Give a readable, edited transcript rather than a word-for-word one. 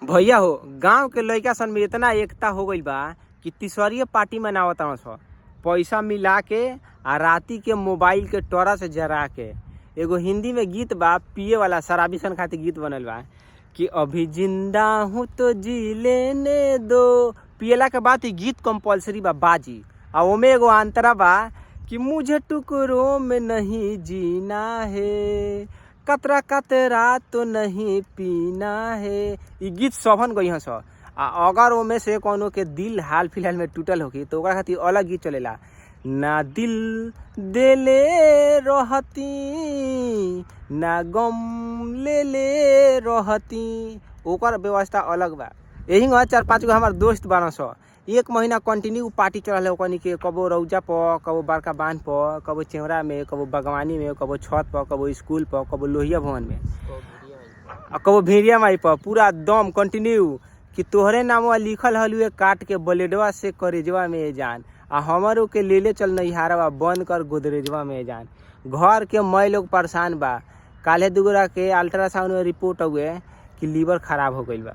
भैया हो, गांव के लइका सन में इतना एकता हो गइल बा कि तीसरीय पार्टी मनावत स। पैसा मिला के आ राती के मोबाइल के टॉर्च से जरा के। एगो हिंदी में गीत बा, पिए वाला शराबी सन खातिर गीत बनल बा कि अभी जिंदा हूँ तो जी लेने दो। पियला के बाद ही गीत कंपलसरी बा बाजी। आ ओमे एगो अंतरा बा कि मुझे टुकड़ों में नहीं जीना है, कतरा कतरा तो नहीं पीना है। ई गीत सबन गई हस। आ अगर ओमे से कोनो के दिल हाल फिलहाल में टूटल होगी तो ओकरा खातिर अलग गीत चलेला। ना दिल देले रहती ना गम ले ले रहती, ओकर व्यवस्था अलग बा। यही 4-5 गो हमार दोस्त बारह सौ एक महीना कंटिन्यू पार्टी चल है। ओकनी के कबो रौजा पर, कबो बड़का बांध पर, कबो चेवरा में, कबो बागवानी में, कबो छत पर, कबो स्कूल पर, कबो लोहिया भवन में, कबो भेड़िया माई पर। पूरा दम कंटिन्यू कि तोहरे नामवा लिखल हलुए काट के ब्लेडवा से करेजवा में जान। आ हमारो के लेले चल नैहारवा बंद कर गोदरेजवा में जान। घर के मई लोग परेशान बा। काले दुगरा के अल्ट्रासाउंड में रिपोर्ट हुए कि लीवर खराब हो गई बा।